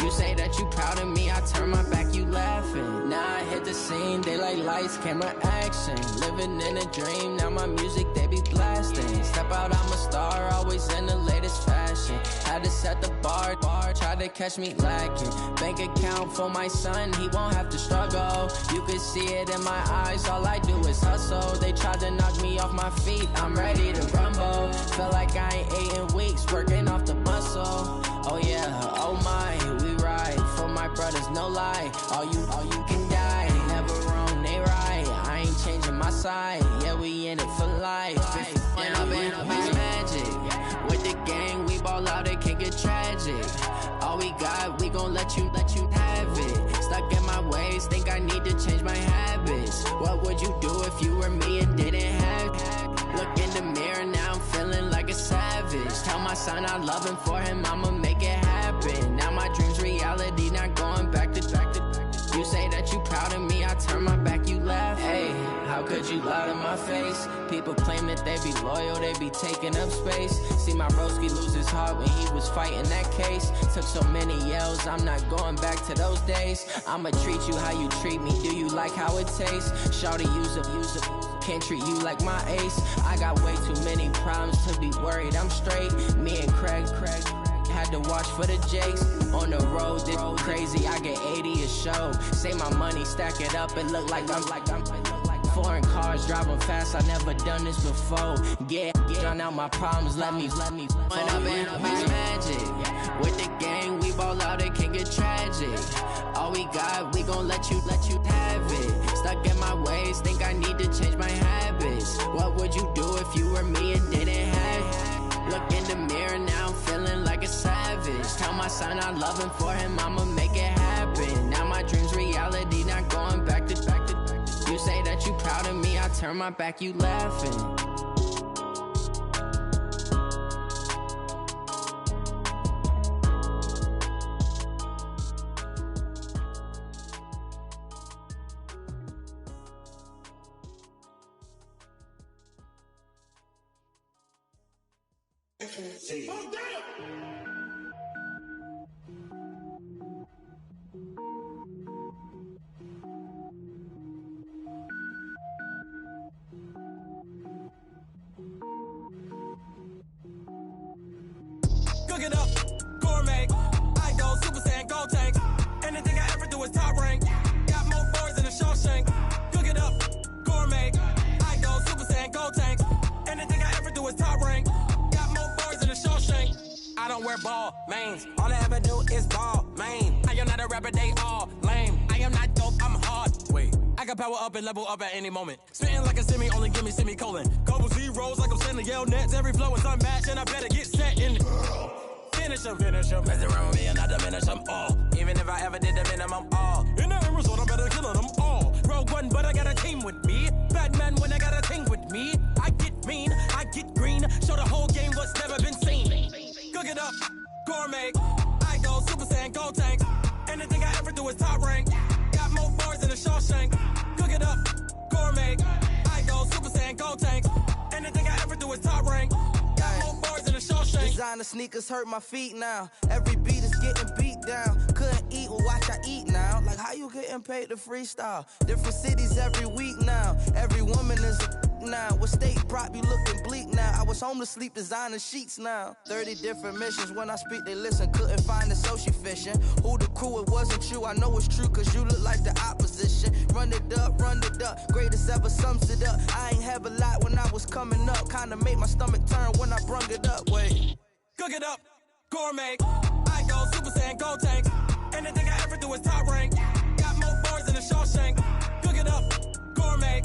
You say that you proud of me, I turn my back, you laughing. Now I hit the scene, they like lights, camera, action. Living in a dream, now my music, they be blasting. Step out, I'm a star, always in the latest fashion. Had to set the bar, try to catch me lacking. Bank account for my son, he won't have to struggle. You can see it in my eyes, all I do is hustle. They tried to knock me off my feet, I'm ready to rumble. Feel like I ain't ate in weeks, working off the muscle. Oh yeah, oh my, we ride for my brothers, no lie. All you can die, never wrong, they right. I ain't changing my side, yeah, we in it for life. And I've been magic with the gang, we ball out, it can get tragic. All we got, we gon' let you have it. Stuck in my ways, think I need to change my habits. What would you do if you were me and didn't have it? Look in the mirror, now I'm feeling like a savage. Tell my son I love him, for him I'ma make it happen. Now my dream's reality, not going back to. You say that you proud of me, I turn my back, you laugh. Hey, how could you lie to my face? People claim that they be loyal, they be taking up space. See my broski lose his heart when he was fighting that case. Took so many yells, I'm not going back to those days. I'ma treat you how you treat me, do you like how it tastes? Shawty, use it, can't treat you like my ace. I got way too many problems to be worried, I'm straight. Me and Craig had to watch for the Jakes. On the road, this crazy, I get 80 a show. Say my money, stack it up, it look like I'm foreign cars, driving fast, I never done this before. Get drown out my problems, let me When I've been magic with the gang, we ball out, it can get tragic. All we got, we gon' let you have it. Stuck in my ways, think I need to change my habits. What would you do if you were me and didn't have it? Look in the mirror, now I'm feeling like a savage. Tell my son I love him, for him I'ma make it happen. Now my dream's reality, not going back to. You say that you proud of me, I turn my back, you laughing. Oh, damn! Cook it up, gourmet. I go Super Saiyan, gold tank. Anything I ever do is top rank. Got more boys than a Shawshank. Cook it up, gourmet. I go Super Saiyan, gold tank. Anything I ever do is top rank. Got more boys than a Shawshank. I don't wear ball mains. All I ever do is ball main. I am not a rapper, they all lame. I am not dope, I'm hard. Wait, I can power up and level up at any moment. Spitting like a semi, only give me semicolon. Couple zeros like I'm sending yell nets. Every flow is unmatched and I better get set in. Finish them. Mess around with me and I diminish them all. Even if I ever did the minimum all. In the result, I better kill them all. Rogue One, but I got a team with me. Batman when I got a team with me. I get mean, I get green. Show the whole game what's never been seen. Cook it up, gourmet. I go Super Saiyan, gold tank. Anything I ever do is top rank. Got more bars than a Shawshank. Cook it up, gourmet. I go Super Saiyan, gold tank. Anything I ever do is top rank. Got more bars than a Shawshank. Designer sneakers hurt my feet now. Every beat is getting beat down. Couldn't eat, well watch I eat now. Like how you getting paid to freestyle? Different cities every week now. Every woman is a now. With state prop, you looking bleak now. I was home to sleep, designer sheets now. 30 different missions. When I speak, they listen. Couldn't find it, so she fishing. Who the crew? It wasn't you. I know it's true, cause you look like the opposition. Run it up. Greatest ever sums it up. I ain't have a lot when I was coming up. Kinda made my stomach turn when I brung it up. Wait. Cook it up, gourmet. I go Super Saiyan, gold tank. Anything I ever do is top rank. Got more bars than a Shawshank. Cook it up, gourmet.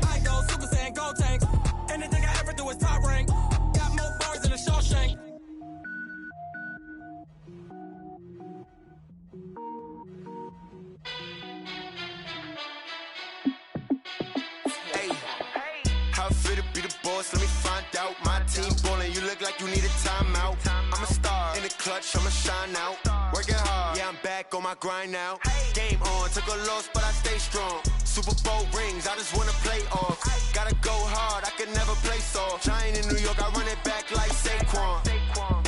I go Super Saiyan, gold tank. Anything I ever do is top rank. Got more bars than a Shawshank. Hey, how fit to be the boss? Let me find out. My team ballin', you look like you need a timeout. I'm a star in the clutch, I'ma shine out. Working hard, yeah, I'm back on my grind now. Game on, took a loss, but I stay strong. Super Bowl rings, I just wanna play off. Gotta go hard, I can never play soft. Giant in New York, I run it back like Saquon.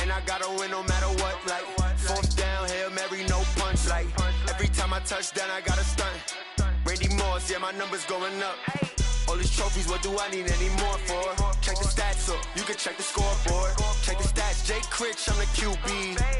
And I gotta win no matter what, like fourth down, Hail Mary, no like every time I touch down, I got a stunt. Randy Moss, yeah, my numbers going up. All these trophies, what do I need any more for? Check the stats up, you can check the scoreboard. Check the stats, Jay Critch, I'm the QB.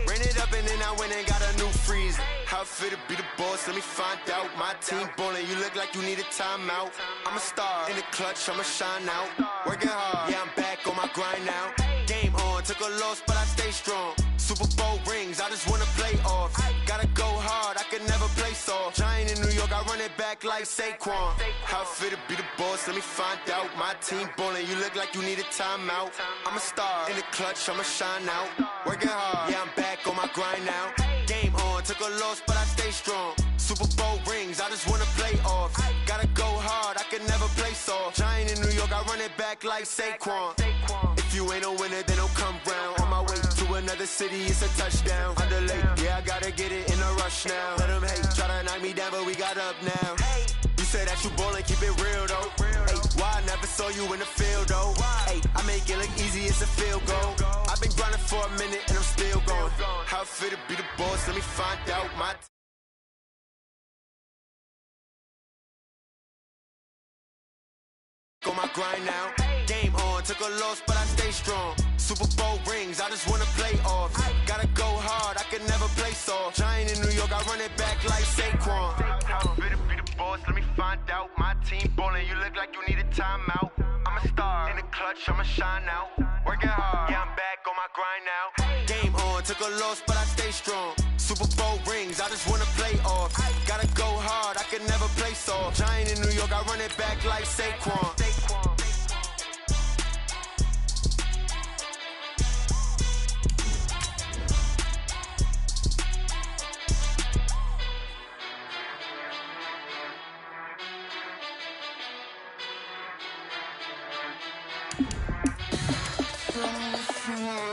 Ran it up and then I went and got a new freeze. How it feel to be the boss, let me find out. My team ballin', you look like you need a timeout. I'm a star, in the clutch, I'ma shine out. Working hard, yeah, I'm back on my grind now. Game on, took a loss, but I stay strong. Super Bowl rings, I just wanna play off. Gotta go hard, I can never play soft. Giant in New York, I run it back like Saquon. How it feel to be the boss, let me find out. My team ballin', you look like you need a timeout. I'm a star, in the clutch, I'ma shine out. Working hard, yeah, I'm back on my grind now. Game on, took a loss, but I stay strong. Super Bowl rings, I just wanna play off. Gotta go hard, I can never play soft. Giant in New York, I run it back like Saquon. If you ain't a winner, then don't come round. On my way to another city, it's a touchdown. Underlay, yeah, I gotta get it in a rush now. Let them hate, try to knock me down, but we got up now. You said that you ballin', keep it real though. Hey, why I never saw you in the field though? Hey, I make it look easy, it's a field goal. I've been grinding for a minute and I'm still going. How it feel to be the boss, let me find out. My on my grind now. Game on, took a loss, but I stay strong. Super Bowl rings, I just wanna play off. Gotta go hard, I can never play soft. Giant in New York, I run it back like Saquon. How it feel to be the boss, let me find out. My team ballin', you look like you need a timeout. I'm a star, in the clutch, I'ma shine out. Working hard, yeah, I'm back on my grind now. Game on, took a loss, but I stay strong. Super Bowl rings, I just wanna play off. Gotta go hard, I can never play soft. Giant in New York, I run it back like Saquon.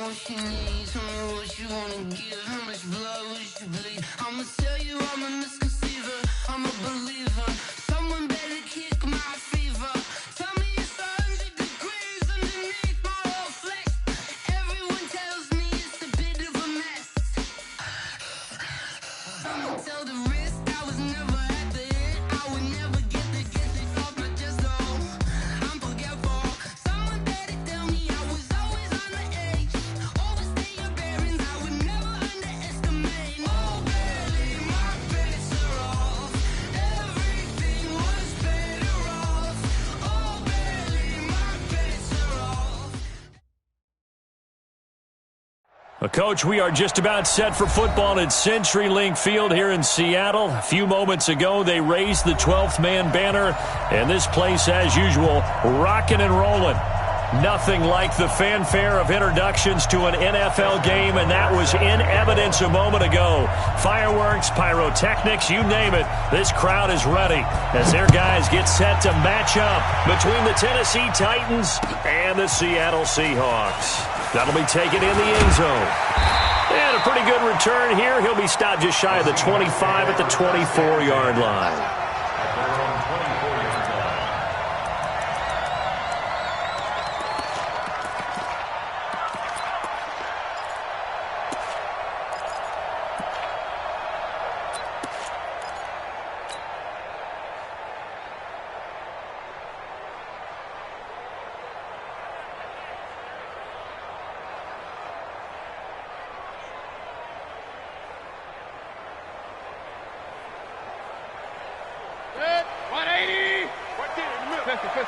What you need, tell me what you wanna give. How much blood would you bleed? I'ma tell you I'm a misconceiver, I'm a believer. Someone better kick my fever. Tell me it's 100 degrees underneath my whole flesh. Everyone tells me it's a bit of a mess. I'ma tell the risk I was never at the end. I would never get it off my chest though. I'm forgetful. Someone better tell me I was always on the edge. Overstay your bearings, I would never underestimate. Oh barely, my bets are off. Everything was better off. Oh barely, my bets are off. Coach, we are just about set for football at CenturyLink Field here in Seattle. A few moments ago, they raised the 12th man banner, and this place, as usual, rocking and rolling. Nothing like the fanfare of introductions to an NFL game, and that was in evidence a moment ago. Fireworks, pyrotechnics, you name it. This crowd is ready as their guys get set to match up between the Tennessee Titans and the Seattle Seahawks. That'll be taken in the end zone. And a pretty good return here. He'll be stopped just shy of the 25 at the 24-yard line.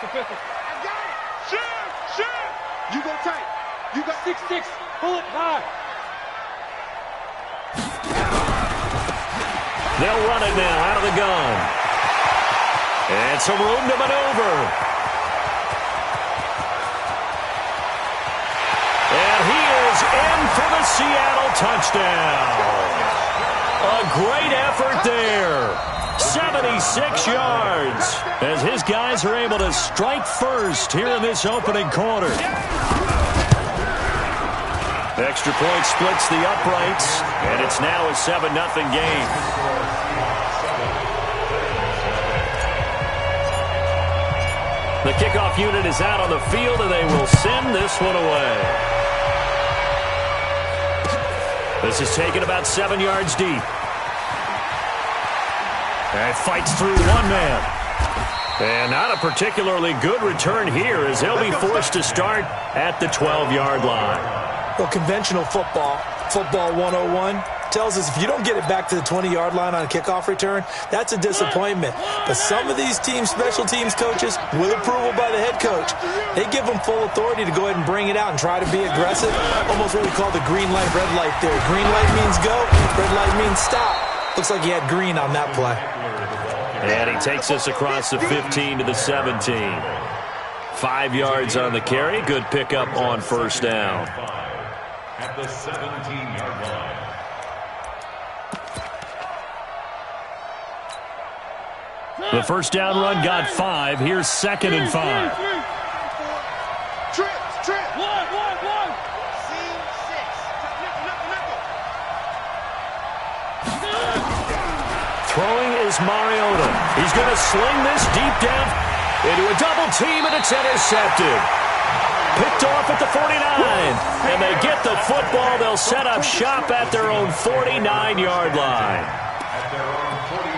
Pistol. I got it. Shoot. You go tight. You got 6'6". Pull it high. They'll run it now out of the gun. And some room to maneuver. And he is in for the Seattle touchdown. A great effort there. 76 yards as his guys are able to strike first here in this opening quarter. Extra point splits the uprights, and it's now a 7-0 game. The kickoff unit is out on the field, and they will send this one away. This is taken about 7 yards deep. And fights through one man. And not a particularly good return here as they'll be forced to start at the 12-yard line. Well, conventional football 101, tells us if you don't get it back to the 20-yard line on a kickoff return, that's a disappointment. But some of these teams, special teams coaches, with approval by the head coach, they give them full authority to go ahead and bring it out and try to be aggressive. Almost what we call the green light, red light theory. Green light means go, red light means stop. Looks like he had green on that play. And he takes us across the 15 to the 17. 5 yards on the carry. Good pickup on first down. At the 17-yard line. The first down run got 5. Here's 2nd and 5. Trip. One. Seam 6. Throwing is Mariota. He's going to sling this deep down into a double team, and it's intercepted. Picked off at the 49. And they get the football. They'll set up shop at their own 49-yard line. At their own 49-yard line.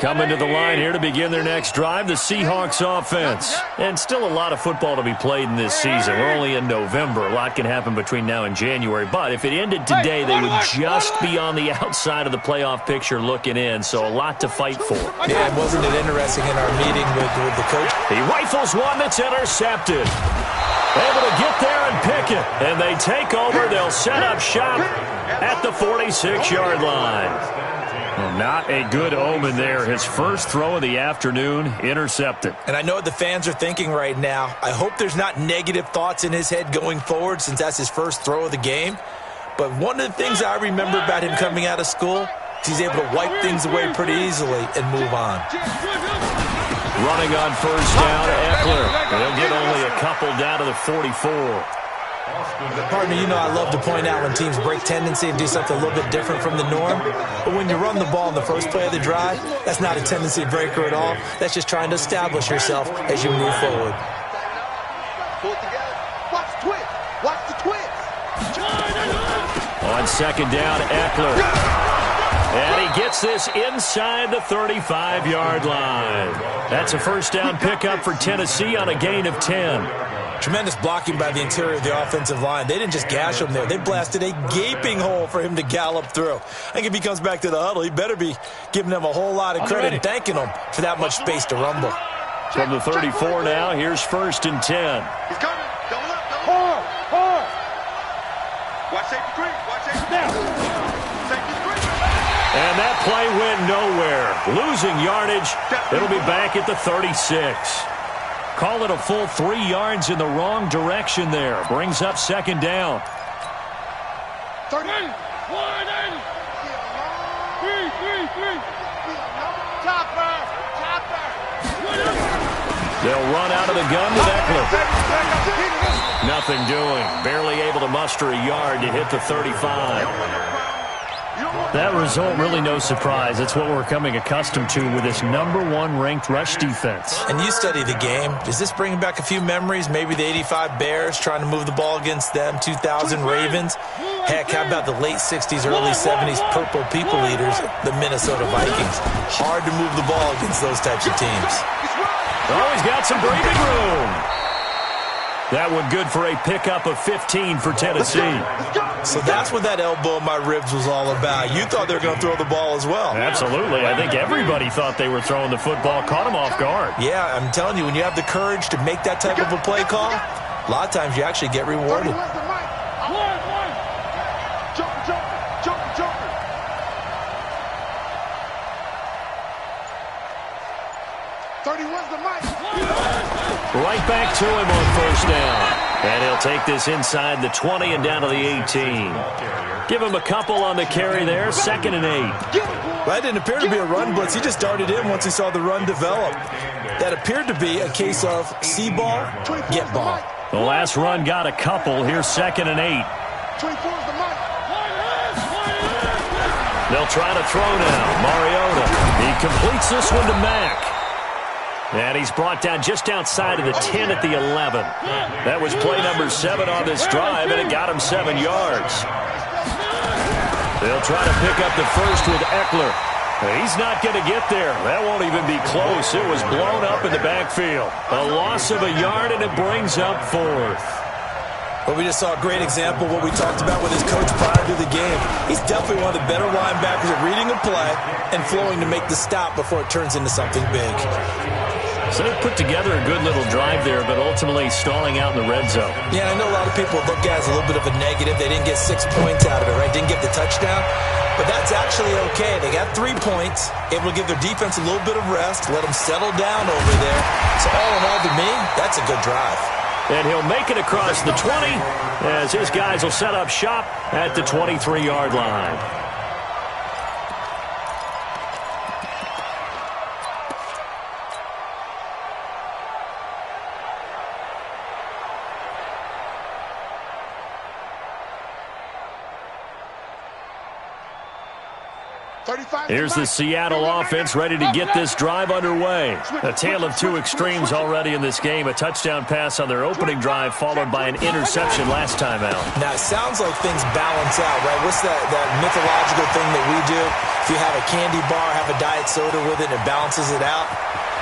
Coming to the line here to begin their next drive, the Seahawks offense. And still a lot of football to be played in this season. We're only in November. A lot can happen between now and January. But if it ended today, they would just be on the outside of the playoff picture looking in. So a lot to fight for. Yeah, wasn't it interesting in our meeting with the coach? He rifles one that's intercepted. Able to get there and pick it. And they take over. They'll set up shop at the 46-yard line. Well, not a good omen there. His first throw of the afternoon, intercepted. And I know what the fans are thinking right now. I hope there's not negative thoughts in his head going forward since that's his first throw of the game. But one of the things I remember about him coming out of school is he's able to wipe things away pretty easily and move on. Running on first down, Eckler. He'll get only a couple down to the 44. Partner, you know I love to point out when teams break tendency and do something a little bit different from the norm. But when you run the ball in the first play of the drive, that's not a tendency breaker at all. That's just trying to establish yourself as you move forward. Pull it together. Watch the twist. On second down, Eckler. And he gets this inside the 35-yard line. That's a first down pickup for Tennessee on a gain of 10. Tremendous blocking by the interior of the offensive line. They didn't just gash him there. They blasted a gaping hole for him to gallop through. I think if he comes back to the huddle, he better be giving them a whole lot of credit and thanking them for that much space to rumble. From the 34 now, here's 1st and 10. He's coming. Double up. Hard. Watch safety green. Safety green. And that play went nowhere. Losing yardage. It'll be back at the 36. Call it a full 3 yards in the wrong direction there. Brings up second down. 30. 180. Chopper. They'll run out of the gun with Eckler. Nothing doing. Barely able to muster a yard to hit the 35. That result, really no surprise. It's what we're coming accustomed to with this #1 ranked rush defense. And you study the game. Does this bring back a few memories? Maybe the 85 Bears trying to move the ball against them, 2000 Ravens. Heck, how about the late 60s, early 70s Purple People Eaters, the Minnesota Vikings? Hard to move the ball against those types of teams. Oh, he's got some breathing room. That one good for a pickup of 15 for Tennessee. So that's what that elbow in my ribs was all about. You thought they were going to throw the ball as well. Absolutely. I think everybody thought they were throwing the football. Caught him off guard. Yeah, I'm telling you, when you have the courage to make that type of a play call, a lot of times you actually get rewarded. Right back to him on first down. And he'll take this inside the 20 and down to the 18. Give him a couple on the carry there. 2nd and 8. That didn't appear to be a run blitz. He just darted in once he saw the run develop. That appeared to be a case of see ball, get ball. The last run got a couple. Here's 2nd and 8. They'll try to throw now. Mariota. He completes this one to Mack. And he's brought down just outside of the 10 at the 11. That was play number 7 on this drive, and it got him 7 yards. They'll try to pick up the first with Eckler. He's not going to get there. That won't even be close. It was blown up in the backfield. A loss of a yard, and it brings up 4th. Well, we just saw a great example of what we talked about with his coach prior to the game. He's definitely one of the better linebackers at reading a play and flowing to make the stop before it turns into something big. So they put together a good little drive there, but ultimately stalling out in the red zone. Yeah, I know a lot of people look at it as a little bit of a negative. They didn't get 6 points out of it, right? Didn't get the touchdown. But that's actually okay. They got 3 points, able to give their defense a little bit of rest, let them settle down over there. So all in all, to me, that's a good drive. And he'll make it across the 20 as his guys will set up shop at the 23-yard line. Here's the Seattle offense ready to get this drive underway. A tale of 2 extremes already in this game. A touchdown pass on their opening drive followed by an interception last time out. Now, it sounds like things balance out, right? What's that mythological thing that we do? If you have a candy bar, have a diet soda with it, and it balances it out.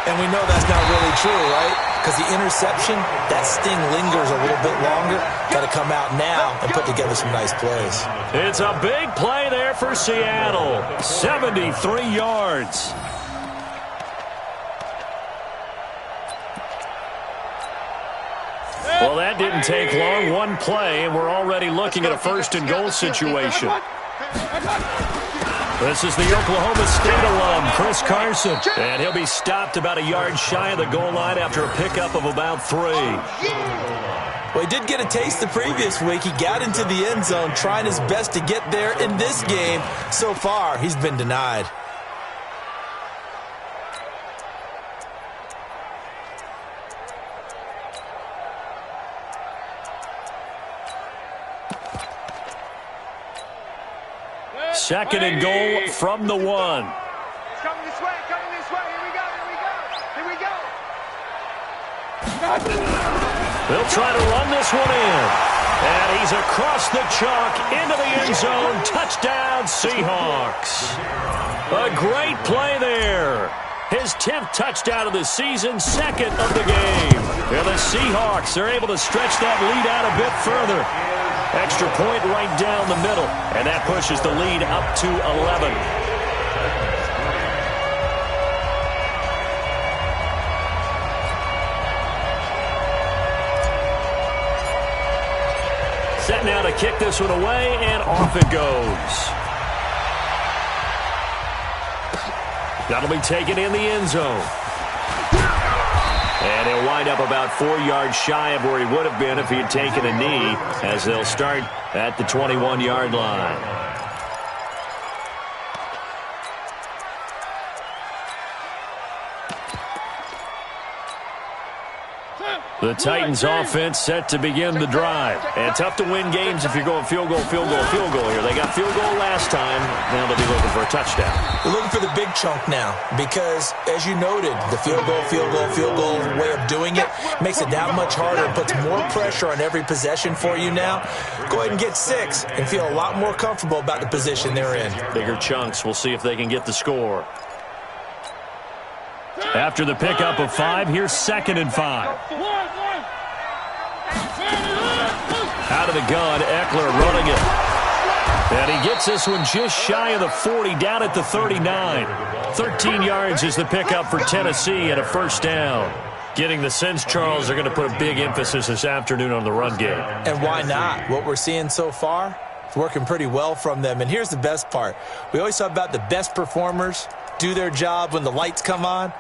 And we know that's not really true, right? Because the interception, that sting lingers a little bit longer. Got to come out now and put together some nice plays. It's a big play there for Seattle. 73 yards. Well, that didn't take long. 1 play, and we're already looking at a 1st and goal situation. This is the Oklahoma State alum, Chris Carson. And he'll be stopped about a yard shy of the goal line after a pickup of about 3. Well, he did get a taste the previous week. He got into the end zone, trying his best to get there in this game. So far, he's been denied. Second and goal from the 1. It's coming this way, coming this way. Here we go, here we go, here we go. They'll try to run this one in. And he's across the chalk into the end zone. Touchdown, Seahawks. A great play there. His 10th touchdown of the season, 2nd of the game. And the Seahawks are able to stretch that lead out a bit further. Extra point right down the middle, and that pushes the lead up to 11. Set now to kick this one away, and off it goes. That'll be taken in the end zone. And he'll wind up about 4 yards shy of where he would have been if he had taken a knee, as they'll start at the 21-yard line. The Titans offense set to begin the drive. And tough to win games if you're going field goal, field goal, field goal here. They got field goal last time. Now they'll be looking for a touchdown. They're looking for the big chunk now because, as you noted, the field goal way of doing it makes it that much harder and puts more pressure on every possession for you now. Go ahead and get 6 and feel a lot more comfortable about the position they're in. Bigger chunks. We'll see if they can get the score. After the pickup of 5, here's 2nd and 5. Out of the gun, Eckler running it. And he gets this one just shy of the 40, down at the 39. 13 yards is the pickup for Tennessee and a 1st down. Getting the sense, Charles, they're going to put a big emphasis this afternoon on the run game. And why not? What we're seeing so far is working pretty well from them. And here's the best part. We always talk about the best performers do their job when the lights come on.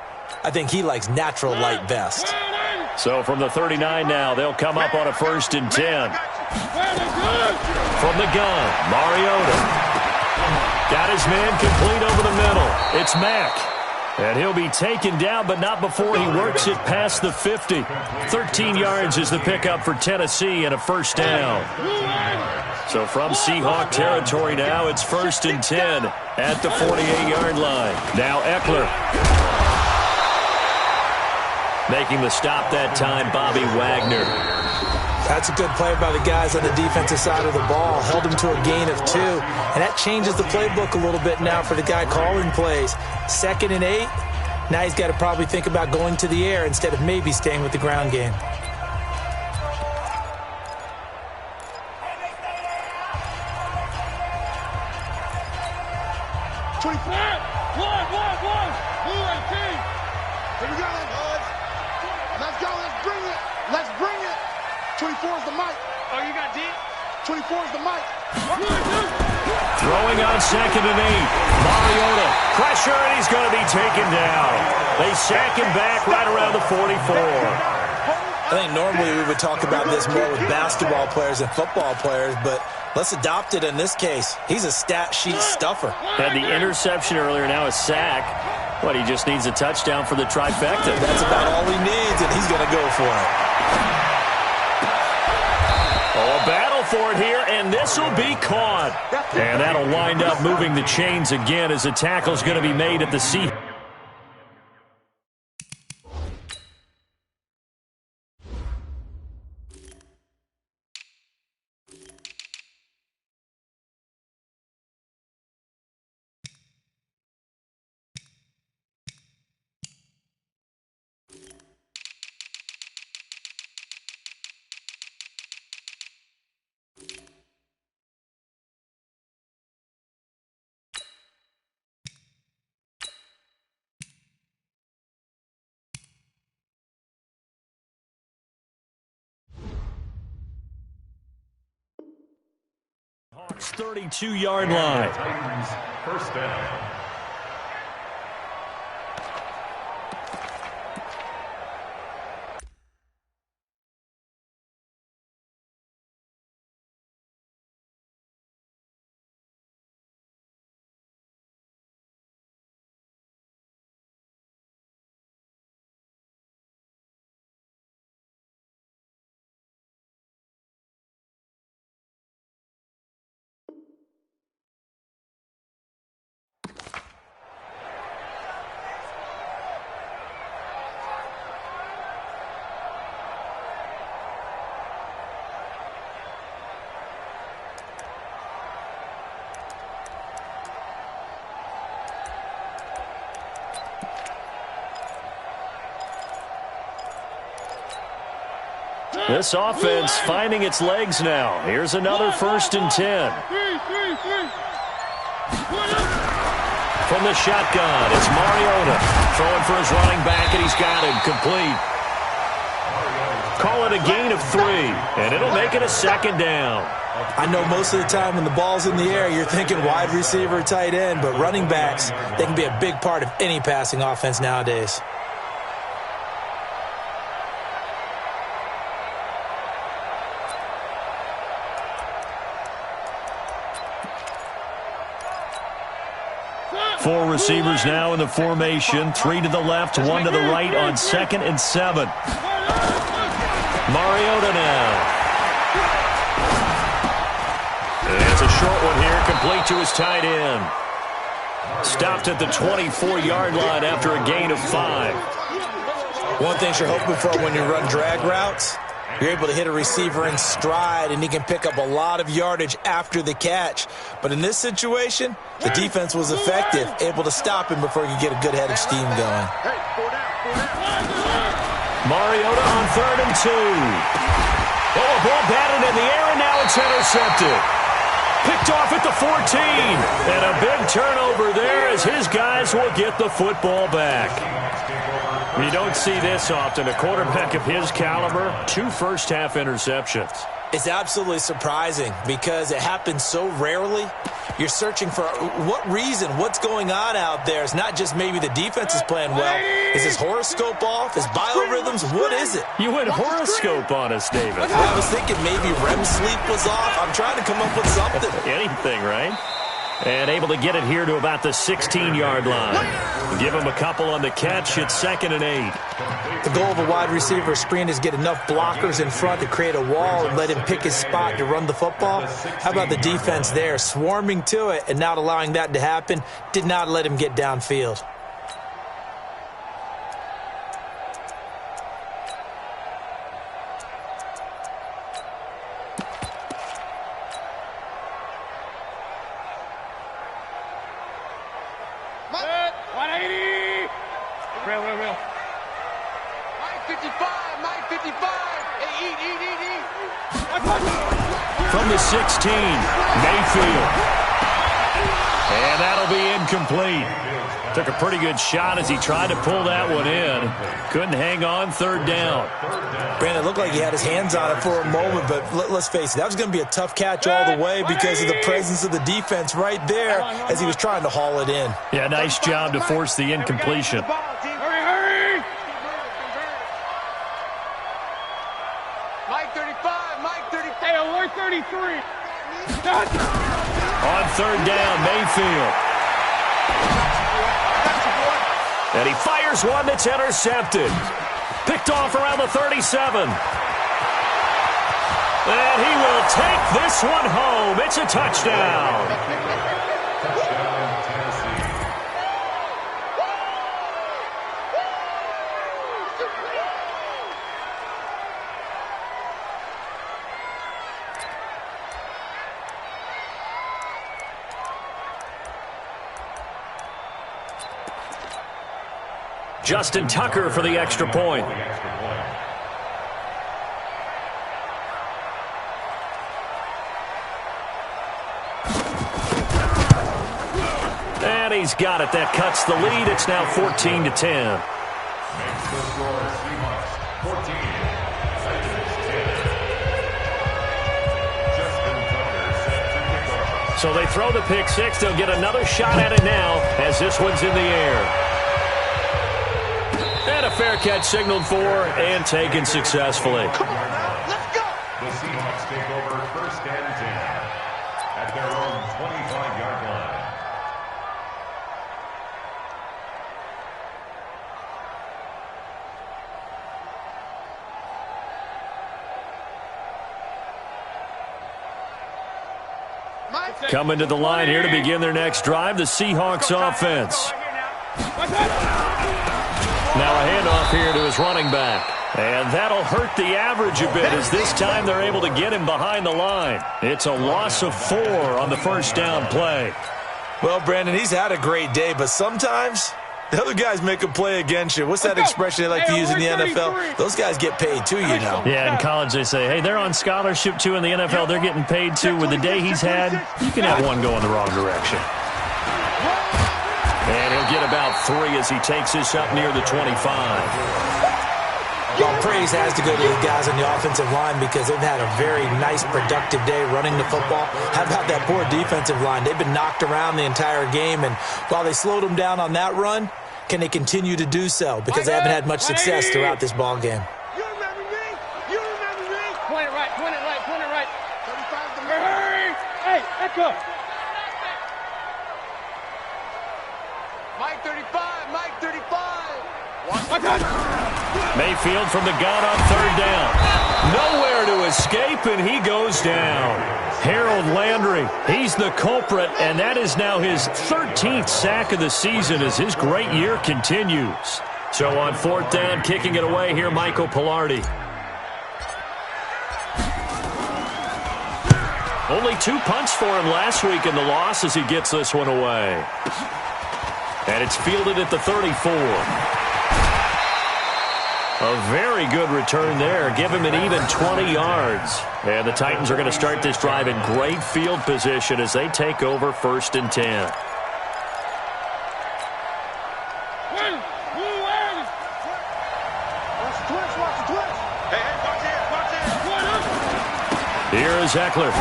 I think he likes natural light best. So from the 39 now, they'll come up on a 1st and 10. From the gun, Mariota. Got his man complete over the middle. It's Mack. And he'll be taken down, but not before he works it past the 50. 13 yards is the pickup for Tennessee and a 1st down. So from Seahawk territory now, it's 1st and 10 at the 48-yard line. Now Eckler. Making the stop that time, Bobby Wagner. That's a good play by the guys on the defensive side of the ball. Held him to a gain of 2. And that changes the playbook a little bit now for the guy calling plays. 2nd and 8. Now he's got to probably think about going to the air instead of maybe staying with the ground game. Here we go. Let's go. Let's bring it. Let's bring it. 24 is the mic. Oh, you got D? 24 is the mic. Throwing on 2nd and 8. Mariota. Pressure, and he's going to be taken down. They sack him back right around the 44. I think normally we would talk about this more with basketball players and football players, but let's adopt it in this case. He's a stat sheet stuffer. Had the interception earlier, now a sack. But he just needs a touchdown for the trifecta. That's about all he needs, and he's going to go for it. Oh, a battle for it here, and this will be caught. And that'll wind up moving the chains again as the tackle's going to be made at the C. Hawks 32-yard line. Titans, first down. This offense finding its legs now. Here's another 1st and 10. From the shotgun, it's Mariota. Throwing for his running back, and he's got him complete. Call it a gain of 3, and it'll make it a 2nd down. I know most of the time when the ball's in the air, you're thinking wide receiver, tight end, but running backs, they can be a big part of any passing offense nowadays. Four receivers now in the formation. 3 to the left, 1 to the right on 2nd and 7. Mariota now. And it's a short one here, complete to his tight end. Stopped at the 24-yard line after a gain of 5. One thing you're hoping for when you run drag routes, you're able to hit a receiver in stride, and he can pick up a lot of yardage after the catch. But in this situation, the defense was effective, able to stop him before he could get a good head of steam going. Mariota on 3rd and 2. Oh, a ball batted in the air, and now it's intercepted. Picked off at the 14. And a big turnover there as his guys will get the football back. You don't see this often. A quarterback of his caliber, 2 first-half interceptions. It's absolutely surprising because it happens so rarely. You're searching for what reason, what's going on out there. It's not just maybe the defense is playing well. Is his horoscope off? His biorhythms? What is it? You went horoscope on us, David. I was thinking maybe REM sleep was off. I'm trying to come up with something. Anything, right? And able to get it here to about the 16-yard line. Give him a couple on the catch. It's 2nd and 8. The goal of a wide receiver screen is get enough blockers in front to create a wall and let him pick his spot to run the football. How about the defense there? Swarming to it and not allowing that to happen. Did not let him get downfield. From the 16, Mayfield. And that'll be incomplete. Took a pretty good shot as he tried to pull that one in. Couldn't hang on, third down. Brandon, it looked like he had his hands on it for a moment, but let's face it, that was going to be a tough catch all the way because of the presence of the defense right there as he was trying to haul it in. Yeah, nice job to force the incompletion. Hurry! Mike 35, Mike 35. Hey, alert 33. On third down, Mayfield. And he fires one that's intercepted. Picked off around the 37. And he will take this one home. It's a touchdown. Justin Tucker for the extra point. And he's got it. That cuts the lead. It's now 14-10. So they throw the pick six. They'll get another shot at it now as this one's in the air. And a fair catch signaled for and taken successfully. Come on now, let's go. The Seahawks take over first and 10 at their own 25-yard line. Coming to the line here to begin their next drive, the Seahawks offense. Now a handoff here to his running back. And that'll hurt the average a bit as this time they're able to get him behind the line. It's a loss of 4 on the first down play. Well, Brandon, he's had a great day, but sometimes the other guys make a play against you. What's that expression they like to use in the NFL? Those guys get paid too, you know. Yeah, in college they say, hey, they're on scholarship too. In the NFL, they're getting paid too. With the day he's had, you can have one go in the wrong direction. And he'll get about 3 as he takes this up near the 25. Well, praise has to go to the guys on the offensive line because they've had a very nice, productive day running the football. How about that poor defensive line? They've been knocked around the entire game, and while they slowed them down on that run, can they continue to do so? Because they haven't had much success throughout this ball game. You remember me? You remember me? Point it right, point it right, point it right. 35 to Hurry! Hey, echo. Mike 35, Mike 35. Mayfield from the gun on third down. Nowhere to escape, and he goes down. Harold Landry, he's the culprit, and that is now his 13th sack of the season as his great year continues. So on fourth down, kicking it away here, Michael Pilardi. Only 2 punts for him last week in the loss as he gets this one away. And it's fielded at the 34. A very good return there. Give him an even 20 yards. And the Titans are going to start this drive in great field position as they take over first and 10. Here is Eckler.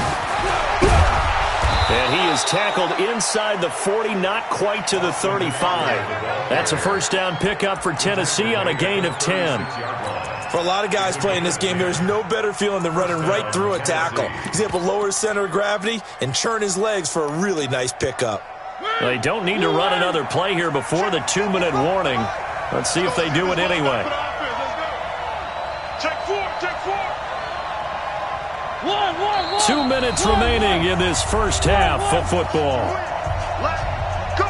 And he is tackled inside the 40, not quite to the 35. That's a first down pickup for Tennessee on a gain of 10. For a lot of guys playing this game, there's no better feeling than running right through a tackle. He's able to lower his center of gravity and churn his legs for a really nice pickup. They don't need to run another play here before the 2-minute warning. Let's see if they do it anyway. Check 4, check 4. 2 minutes remaining in this first half of football. Let's go.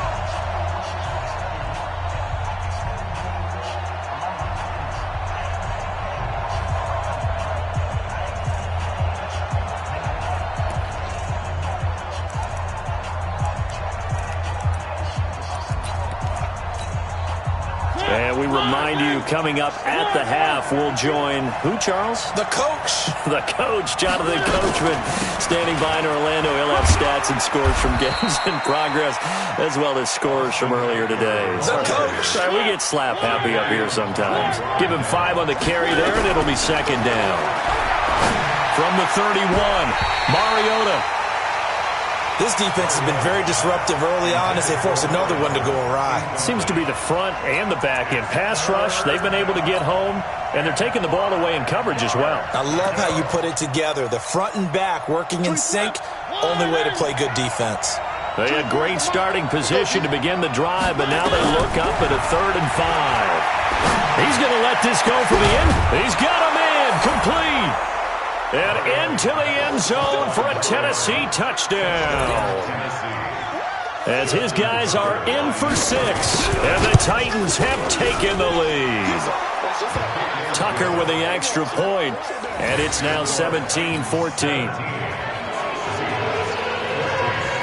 And we remind you, coming up at the half, we'll join who, Charles? The coach. The coach, Jonathan Coachman, standing by in Orlando. He'll have stats and scores from games in progress, as well as scores from earlier today. The coach. Sorry, we get slap happy up here sometimes. Give him 5 on the carry there, and it'll be second down. From the 31, Mariota. This defense has been very disruptive early on as they force another one to go awry. Seems to be the front and the back end. Pass rush, they've been able to get home, and they're taking the ball away in coverage as well. I love how you put it together. The front and back working in sync, only way to play good defense. They had great starting position to begin the drive, but now they look up at a 3rd and 5. He's going to let this go for the end. He's got him in, complete. And into the end zone for a Tennessee touchdown. As his guys are in for 6, and the Titans have taken the lead. Tucker with the extra point, and it's now 17-14.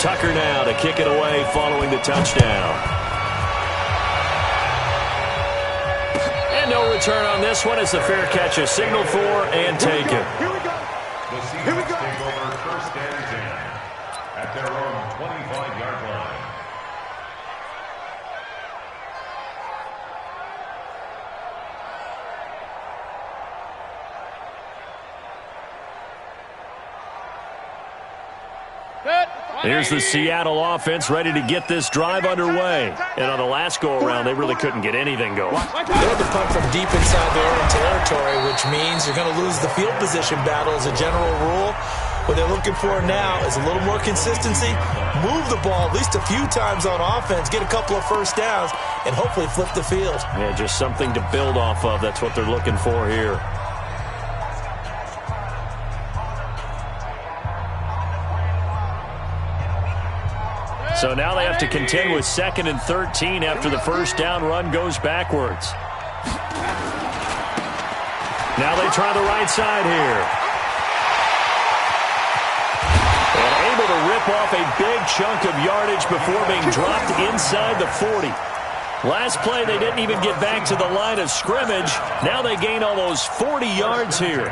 Tucker now to kick it away following the touchdown. And no return on this one as the fair catch is signaled for and taken. The Seahawks take over 1st and 10 at their own 25-yard line. Here's the Seattle offense ready to get this drive underway. And on the last go-around, they really couldn't get anything going. They had to punt from deep inside their own territory, which means you're going to lose the field position battle as a general rule. What they're looking for now is a little more consistency, move the ball at least a few times on offense, get a couple of first downs, and hopefully flip the field. Yeah, just something to build off of. That's what they're looking for here. So now they have to contend with 2nd and 13 after the first down run goes backwards. Now they try the right side here. And able to rip off a big chunk of yardage before being dropped inside the 40. Last play, they didn't even get back to the line of scrimmage. Now they gain almost 40 yards here.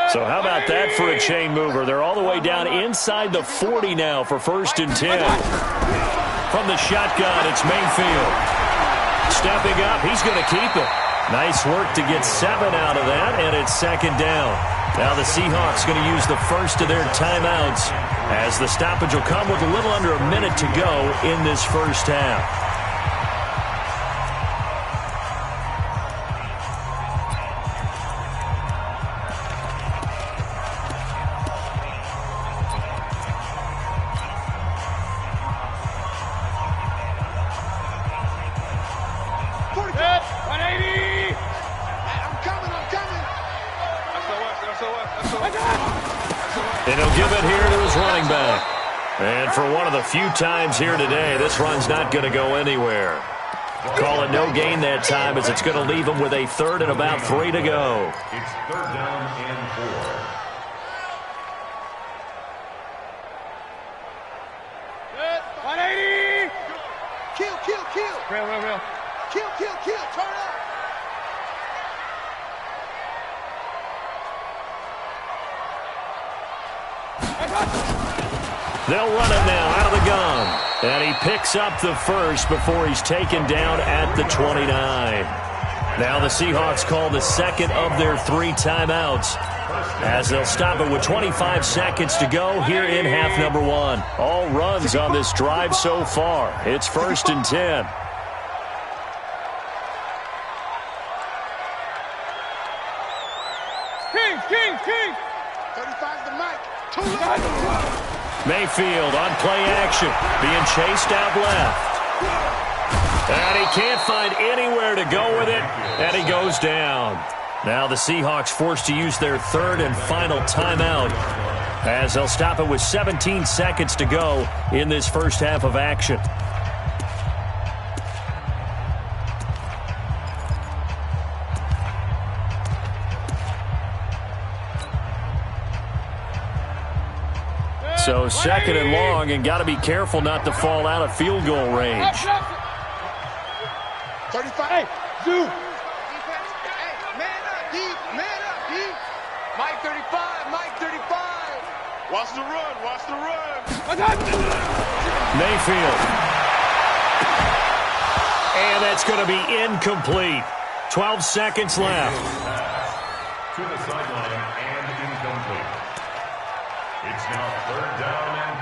So how about that for a chain mover? They're all the way down inside the 40 now for 1st and 10. From the shotgun, it's Mayfield. Stepping up, he's going to keep it. Nice work to get 7 out of that, and it's 2nd down. Now the Seahawks going to use the first of their timeouts as the stoppage will come with a little under a minute to go in this first half. And he'll give it here to his running back. And for one of the few times here today, this run's not going to go anywhere. Call it no gain that time as it's going to leave him with a 3rd and about 3 to go. It's 3rd down and 4. Good. 180. Kill. Real. Kill. Turn up. They'll run it now out of the gun. And he picks up the first before he's taken down at the 29. Now the Seahawks call the 2nd of their 3 timeouts as they'll stop it with 25 seconds to go here in half number 1. All runs on this drive so far. It's 1st and 10. King. 35's the mic. Mayfield on play action, being chased out left. And he can't find anywhere to go with it, and he goes down. Now the Seahawks forced to use their 3rd and final timeout as they'll stop it with 17 seconds to go in this first half of action. So second and long, and got to be careful not to fall out of field goal range. 35. Hey, Zoo. Hey, man up, deep. Mike 35, Mike 35. Watch the run. Mayfield. And that's going to be incomplete. 12 seconds left. To the sideline and incomplete. It's now 3rd down and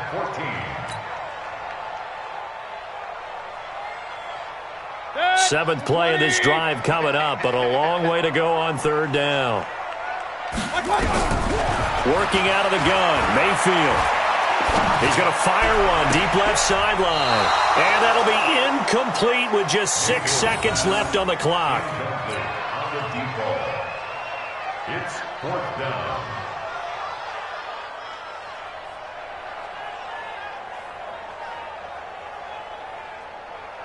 14. Seventh play of this drive coming up, but a long way to go on 3rd down. Working out of the gun, Mayfield. He's going to fire one deep left sideline. And that'll be incomplete with just 6 seconds left on the clock. On the deep ball. It's 4th down.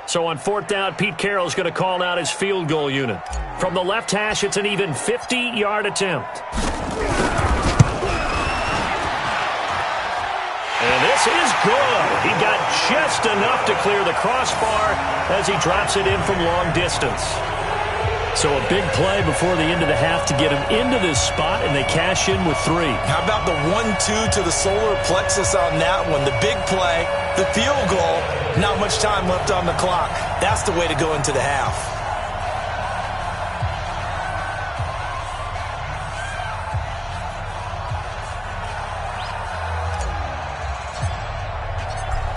So on 4th down, Pete Carroll's going to call out his field goal unit. From the left hash, it's an even 50-yard attempt. And this is good. He got just enough to clear the crossbar as he drops it in from long distance. So a big play before the end of the half to get him into this spot, and they cash in with 3. How about the 1-2 to the solar plexus on that one? The big play, the field goal, not much time left on the clock. That's the way to go into the half.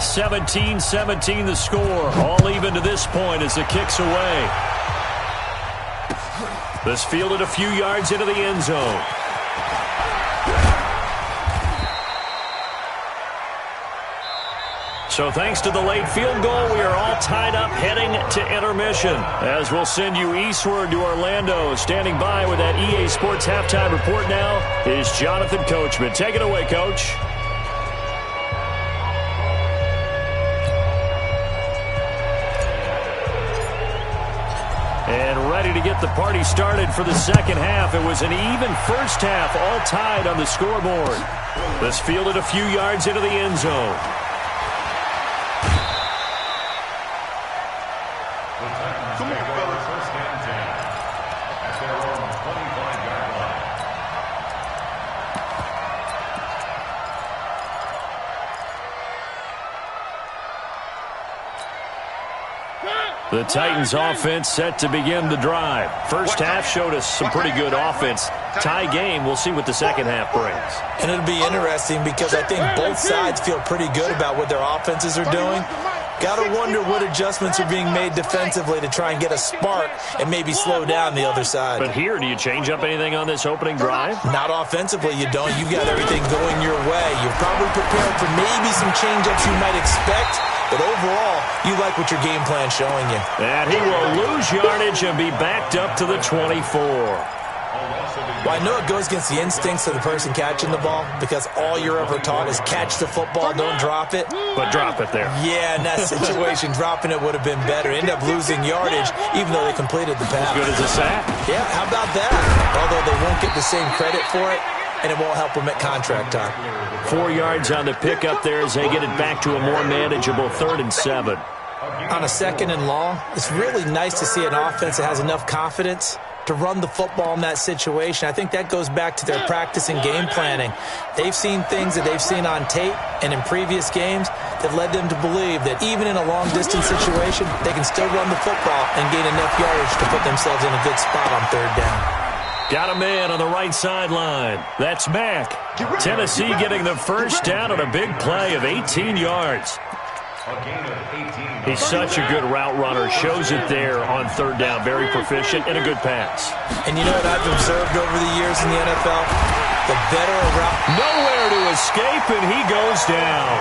(17-17) the score. All even to this point as the kick's away. This fielded a few yards into the end zone. So thanks to the late field goal, we are all tied up heading to intermission. As we'll send you eastward to Orlando. Standing by with that EA Sports halftime report now is Jonathan Coachman. Take it away, Coach. And ready to get the party started for the second half. It was an even first half, all tied on the scoreboard. This fielded a few yards into the end zone. Come on, fellas. 1st and 10 at their own 25-yard line. The Titans offense set to begin the drive. First half showed us some pretty good offense. Tie game, we'll see what the second half brings. And it'll be interesting because I think both sides feel pretty good about what their offenses are doing. Got to wonder what adjustments are being made defensively to try and get a spark and maybe slow down the other side. But here, do you change up anything on this opening drive? Not offensively, you don't. You've got everything going your way. You're probably prepared for maybe some change-ups you might expect. But overall, you like what your game plan's showing you. And he will lose yardage and be backed up to the 24. Well, I know it goes against the instincts of the person catching the ball because all you're ever taught is catch the football, don't drop it. But drop it there. Yeah, in that situation, dropping it would have been better. End up losing yardage even though they completed the pass. As good as a sack. Yeah, how about that? Although they won't get the same credit for it, and it won't help them at contract time. 4 yards on the pickup there as they get it back to a more manageable 3rd and 7. On a 2nd and long, it's really nice to see an offense that has enough confidence to run the football in that situation. I think that goes back to their practice and game planning. They've seen things that they've seen on tape and in previous games that led them to believe that even in a long-distance situation, they can still run the football and gain enough yardage to put themselves in a good spot on 3rd down. Got a man on the right sideline. That's Mack. Tennessee getting the first down on a big play of 18 yards. He's such a good route runner. Shows it there on 3rd down. Very proficient and a good pass. And you know what I've observed over the years in the NFL? The better a route. Nowhere to escape, and he goes down.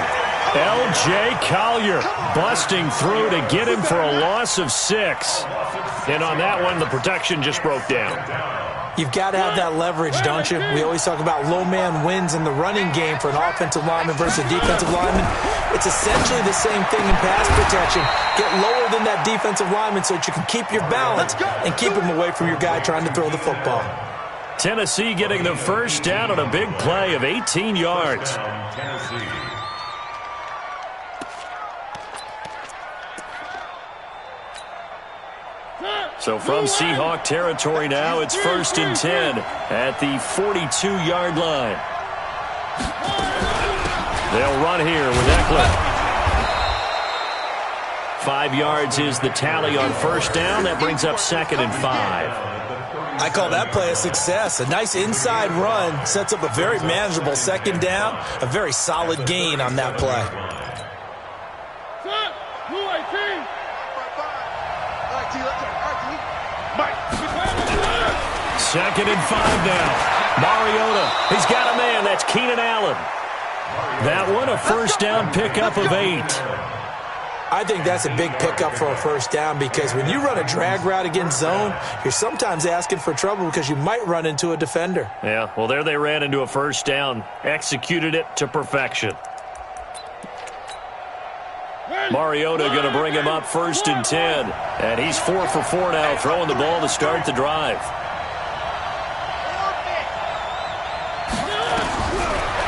L.J. Collier busting through to get him for a loss of 6. And on that one, the protection just broke down. You've got to have that leverage, don't you? We always talk about low man wins in the running game for an offensive lineman versus a defensive lineman. It's essentially the same thing in pass protection. Get lower than that defensive lineman so that you can keep your balance and keep him away from your guy trying to throw the football. Tennessee getting the first down on a big play of 18 yards. Tennessee. So from Seahawk territory now, it's 1st and 10 at the 42-yard line. They'll run here with Eckler. 5 yards is the tally on 1st down. That brings up 2nd and 5. I call that play a success. A nice inside run sets up a very manageable 2nd down. A very solid gain on that play. 2nd and 5 now. Mariota, he's got a man. That's Keenan Allen. That one, a 1st down pickup of 8. I think that's a big pickup for a 1st down because when you run a drag route against zone, you're sometimes asking for trouble because you might run into a defender. Yeah, well, there they ran into a 1st down. Executed it to perfection. Mariota going to bring him up 1st and 10. And he's 4 for 4 now, throwing the ball to start the drive.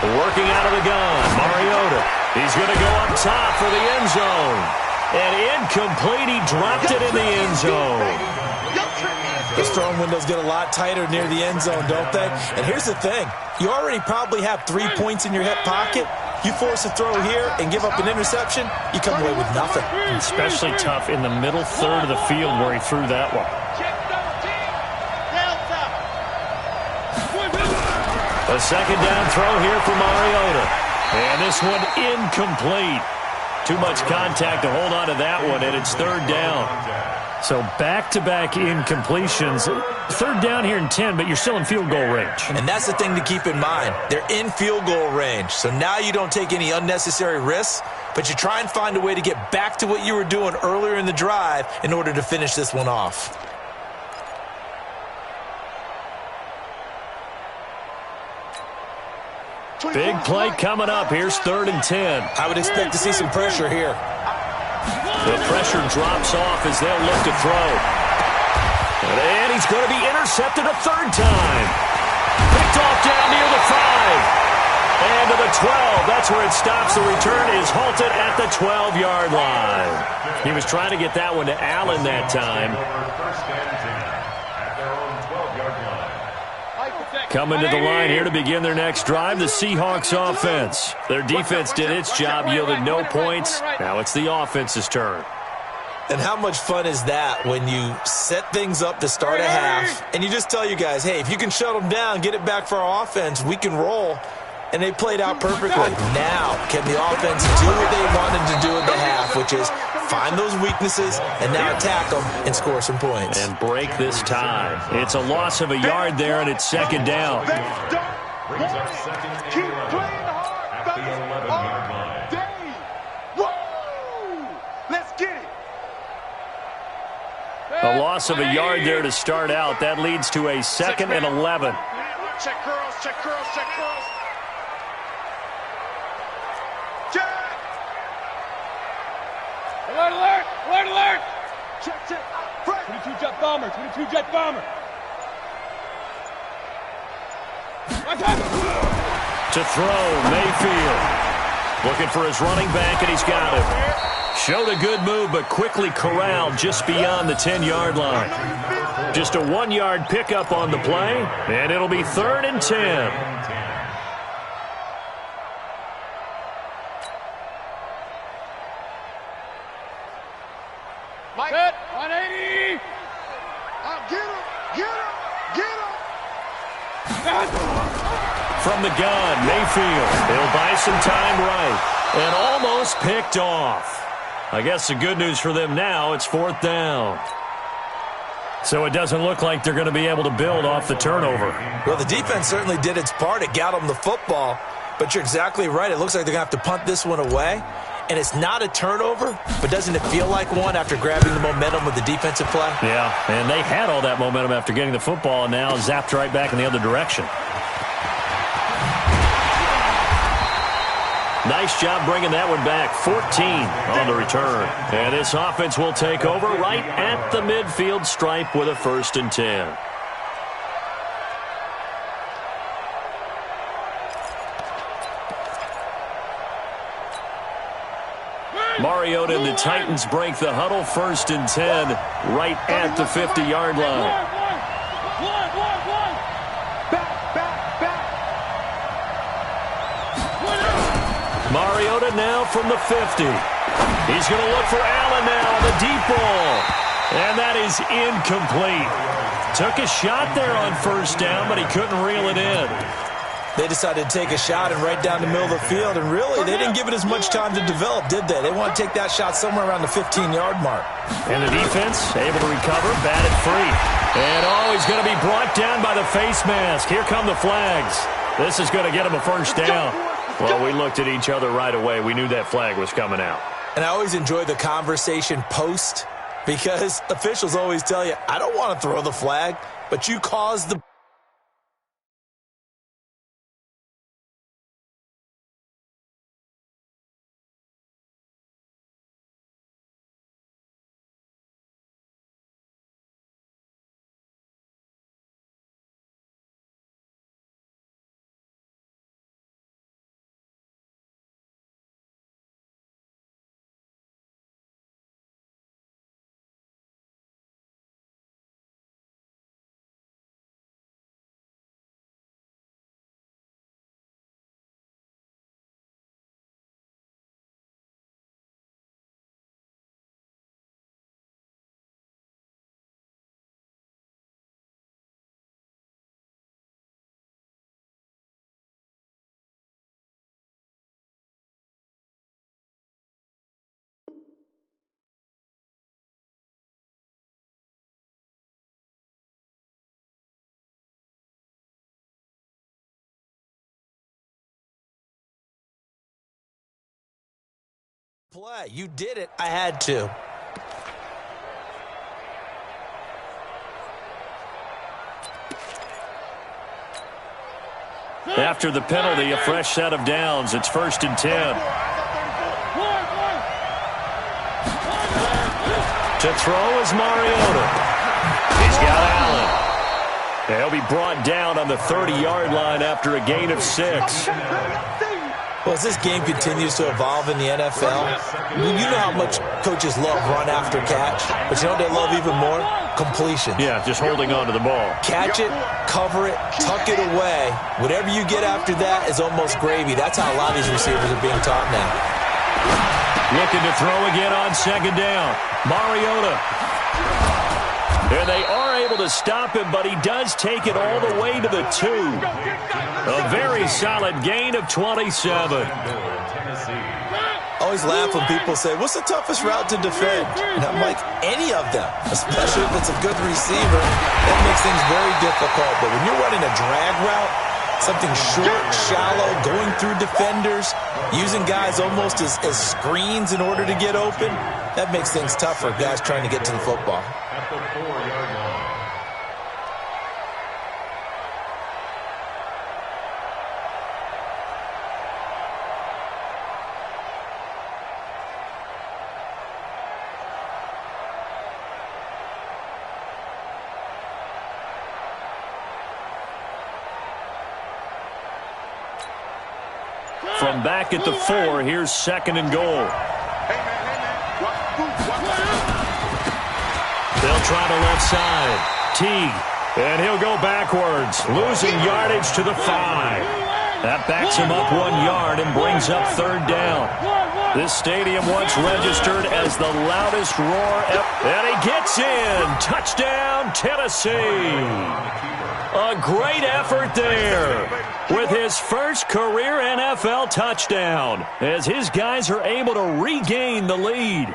Working out of the gun, Mariota. He's going to go up top for the end zone. And incomplete, he dropped it in the end zone. Those throwing windows get a lot tighter near the end zone, don't they? And here's the thing. You already probably have 3 points in your hip pocket. You force a throw here and give up an interception, you come away with nothing. Especially tough in the middle third of the field where he threw that one. A 2nd down throw here for Mariota. And this one incomplete. Too much contact to hold on to that one, and it's 3rd down. So back-to-back incompletions. 3rd down here in 10, but you're still in field goal range. And that's the thing to keep in mind. They're in field goal range. So now you don't take any unnecessary risks, but you try and find a way to get back to what you were doing earlier in the drive in order to finish this one off. Big play coming up. Here's 3rd and 10. I would expect to see some pressure here. The pressure drops off as they'll look to throw. And he's going to be intercepted a 3rd time. Picked off down near the 5. And to the 12. That's where it stops. The return is halted at the 12-yard line. He was trying to get that one to Allen that time. Coming to the line here to begin their next drive, the Seahawks offense. Their defense did its job, yielded no points. Now it's the offense's turn. And how much fun is that when you set things up to start a half, and you just tell you guys, hey, if you can shut them down, get it back for our offense, we can roll. And they played out perfectly. Now, can the offense do what they wanted to do in the half, which is find those weaknesses and now attack them and score some points. And break this tie. It's a loss of a yard there, and it's 2nd down. Brings up 2nd and 11 at the 11-yard line. Let's get it. A loss of a yard there to start out. That leads to a 2nd and 11. Check curls, check curls, check curls. Alert, alert! Alert, alert! Check, check. 22 jet bomber, 22 jet bomber. To throw, Mayfield. Looking for his running back, and he's got him. Showed a good move, but quickly corralled just beyond the 10-yard line. Just a 1-yard pickup on the play, and it'll be 3rd and 10. Mike. 180! Get him! Get him! Get him! From the gun, Mayfield. He'll buy some time right. And almost picked off. I guess the good news for them now, it's 4th down. So it doesn't look like they're going to be able to build off the turnover. Well, the defense certainly did its part. It got them the football. But you're exactly right. It looks like they're going to have to punt this one away. And it's not a turnover, but doesn't it feel like one after grabbing the momentum with the defensive play? Yeah, and they had all that momentum after getting the football, and now zapped right back in the other direction. Nice job bringing that one back. 14 on the return. And this offense will take over right at the midfield stripe with a 1st and 10. Mariota and the Titans break the huddle, 1st and 10, right at the 50-yard line. Mariota now from the 50. He's going to look for Allen now, the deep ball. And that is incomplete. Took a shot there on 1st down, but he couldn't reel it in. They decided to take a shot and right down the middle of the field, and really, they didn't give it as much time to develop, did they? They want to take that shot somewhere around the 15-yard mark. And the defense able to recover, batted free. And he's going to be brought down by the face mask. Here come the flags. This is going to get him a 1st down. Well, we looked at each other right away. We knew that flag was coming out. And I always enjoy the conversation post, because officials always tell you, I don't want to throw the flag, but you caused the play. You did it. I had to. After the penalty, a fresh set of downs. It's 1st and 10. To throw is Mariota. He's got Allen. He'll be brought down on the 30-yard line after a gain of 6. Well, as this game continues to evolve in the NFL, you know how much coaches love run after catch, but you know what they love even more? Completion. Yeah, just holding on to the ball. Catch it, cover it, tuck it away. Whatever you get after that is almost gravy. That's how a lot of these receivers are being taught now. Looking to throw again on 2nd down. Mariota. And they are able to stop him, but he does take it all the way to the 2. A very solid gain of 27. I always laugh when people say, what's the toughest route to defend? And I'm like, any of them, especially if it's a good receiver. That makes things very difficult. But when you're running a drag route, something short, shallow, going through defenders, using guys almost as screens in order to get open, that makes things tough for guys trying to get to the football. At the 4-yard line. From back at the 4, here's 2nd and goal. They'll try to left side. Teague. And he'll go backwards, losing yardage to the 5. That backs him up 1 yard and brings up 3rd down. This stadium once registered as the loudest roar ever. And he gets in. Touchdown, Tennessee. A great effort there with his first career NFL touchdown as his guys are able to regain the lead.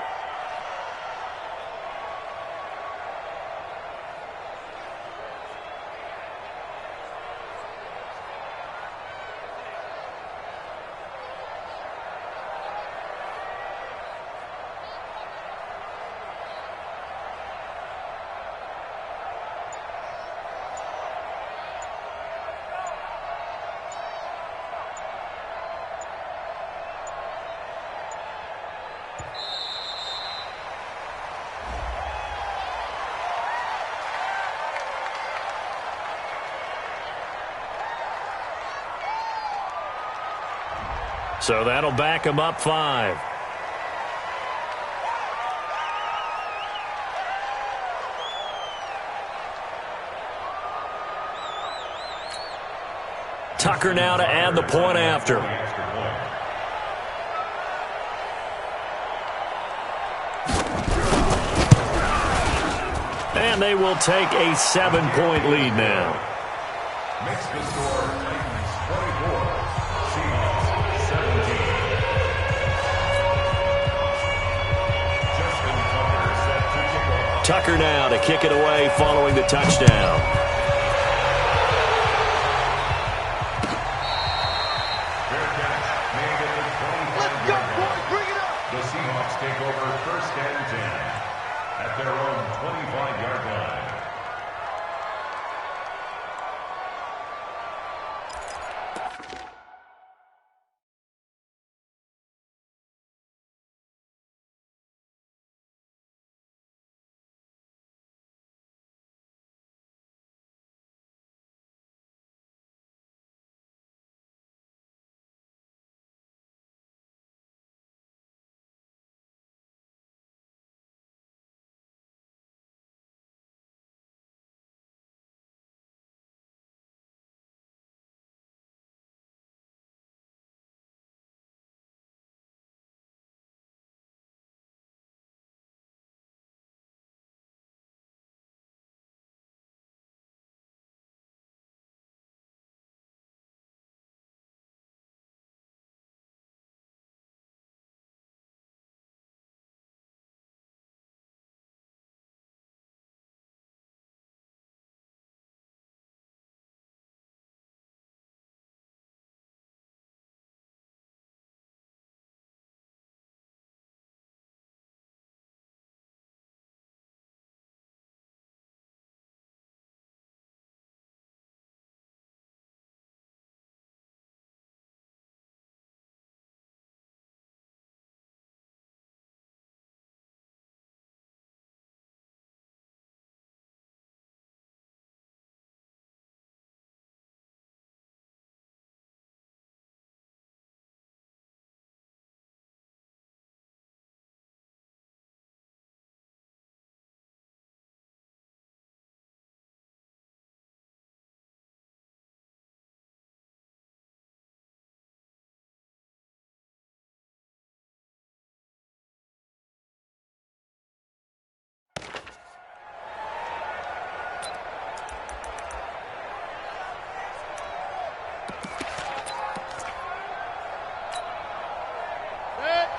So that'll back him up 5. Tucker now to add the point after. And they will take a 7-point lead now. Makes the score Titans 24, Seahawks 17. Justin Tucker set to kick off. Tucker now to kick it away following the touchdown. Fair catch made at the 25-yard line. Bring it up. The Seahawks take over 1st and 10 at their own 25-yard line.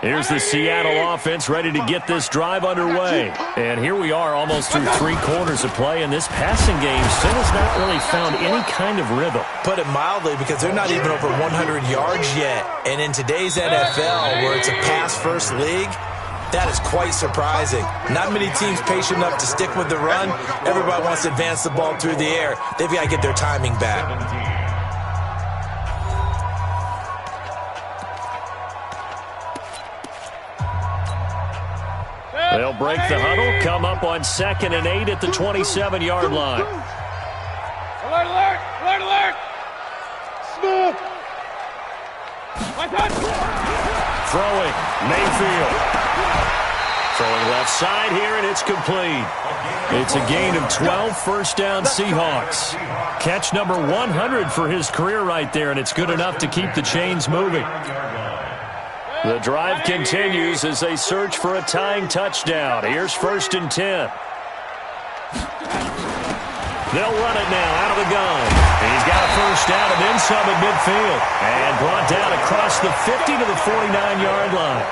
Here's the Seattle offense ready to get this drive underway. And here we are almost through 3 quarters of play, and this passing game still has not really found any kind of rhythm. Put it mildly, because they're not even over 100 yards yet. And in today's NFL, where it's a pass-first league, that is quite surprising. Not many teams patient enough to stick with the run. Everybody wants to advance the ball through the air. They've got to get their timing back. They'll break the huddle, come up on 2nd and 8 at the 27-yard line. Alert, alert, alert, alert. Smooth. Throwing, Mayfield. Throwing left side here, and it's complete. It's a gain of 12, 1st down Seahawks. Catch number 100 for his career right there, and it's good enough to keep the chains moving. The drive continues as they search for a tying touchdown. Here's 1st and 10. They'll run it now out of the gun. He's got a 1st down and then some at midfield. And brought down across the 50 to the 49-yard line.